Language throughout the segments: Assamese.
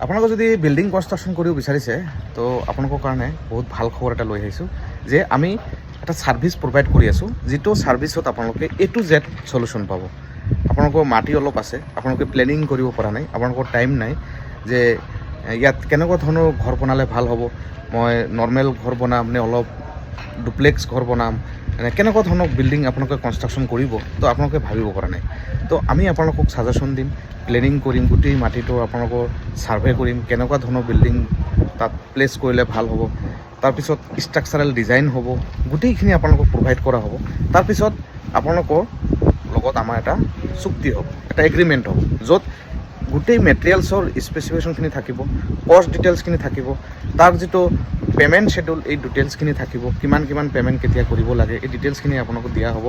আপোনালোকে যদি বিল্ডিং কনষ্ট্ৰাকশ্যন কৰিব বিচাৰিছে তো আপোনালোকৰ কাৰণে বহুত ভাল খবৰ এটা লৈ আহিছোঁ যে আমি এটা ছাৰ্ভিচ প্ৰভাইড কৰি আছোঁ, যিটো ছাৰ্ভিচত আপোনালোকে A to Z সলিউশ্যন পাব। আপোনালোকৰ মাটি অলপ আছে, আপোনালোকে প্লেনিং কৰিব পৰা নাই, আপোনালোকৰ টাইম নাই যে ইয়াত কেনেকুৱা ধৰণৰ ঘৰ বনালে ভাল হ'ব, মই নৰ্মেল ঘৰ বনাম নে অলপ ডুপ্লেক্স ঘৰ বনাম, কেনেকুৱা ধৰণৰ বিল্ডিং আপোনালোকে কনষ্ট্ৰাকশ্যন কৰিব, তো আপোনালোকে ভাবিব পৰা নাই। তো আমি আপোনালোকক ছাজেশ্যন দিম, প্লেনিং কৰিম, গোটেই মাটিটো আপোনালোকৰ ছাৰ্ভে কৰিম, কেনেকুৱা ধৰণৰ বিল্ডিং তাত প্লেচ কৰিলে ভাল হ'ব, তাৰপিছত ষ্ট্ৰাকচাৰেল ডিজাইন হ'ব, গোটেইখিনি আপোনালোকক প্ৰভাইড কৰা হ'ব। তাৰপিছত আপোনালোকৰ লগত আমাৰ এটা চুক্তি হ'ব, এটা এগ্ৰিমেণ্ট হ'ব, য'ত গোটেই মেটেৰিয়েলছৰ স্পেচিফিকেশ্যনখিনি থাকিব, কষ্ট ডিটেইলছখিনি থাকিব, তাৰ যিটো পে'মেণ্ট শ্বেডিউল এই ডিটেইলছখিনি থাকিব, কিমান পে'মেণ্ট কেতিয়া কৰিব লাগে এই ডিটেইলছখিনি আপোনালোকক দিয়া হ'ব।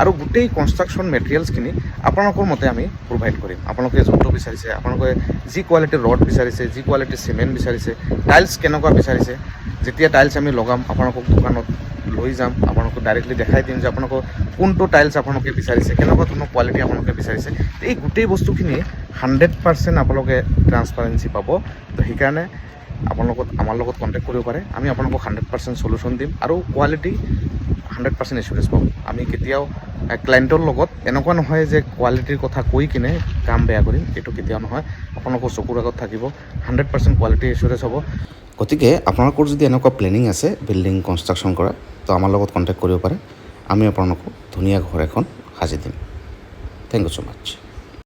আৰু গোটেই কনষ্ট্ৰাকশ্যন মেটেৰিয়েলছখিনি আপোনালোকৰ মতে আমি প্ৰভাইড কৰিম। আপোনালোকে যোনটো বিচাৰিছে, আপোনালোকে যি কোৱালিটিৰ ৰড বিচাৰিছে, যি কোৱালিটিৰ চিমেণ্ট বিচাৰিছে, টাইলছ কেনেকুৱা বিচাৰিছে, যেতিয়া টাইলছ আমি লগাম আপোনালোকক দোকানত লৈ যাম, আপোনালোকক ডাইৰেক্টলি দেখাই দিম যে আপোনালোকৰ কোনটো টাইলছ আপোনালোকে বিচাৰিছে, কেনেকুৱা ধৰণৰ কোৱালিটি আপোনালোকে বিচাৰিছে। এই গোটেই বস্তুখিনি 100% আপোনালোকে ট্ৰান্সপাৰেঞ্চি পাব। তো সেইকাৰণে আপোনালোকক আমাৰ লগত কণ্টেক্ট কৰিব পাৰে, আমি আপোনালোকক 100% সলিউশ্যন দিম আৰু কোৱালিটি 100% এচুৰেঞ্চ পাব। আমি কেতিয়াও ক্লায়েণ্টৰ লগত এনেকুৱা নহয় যে কোৱালিটিৰ কথা কৈ কিনে কাম বেয়া কৰিম, এইটো কেতিয়াও নহয়। আপোনালোকৰ চকুৰ আগত থাকিব, 100% কোৱালিটি এচুৰেঞ্চ হ'ব। গতিকে আপোনালোকৰ যদি এনেকুৱা প্লেনিং আছে বিল্ডিং কনষ্ট্ৰাকশ্যন কৰা, তো আমাৰ লগত কণ্টেক্ট কৰিব পাৰে, আমি আপোনালোকক ধুনীয়া ঘৰ এখন সাজি দিম। Thank you so' much.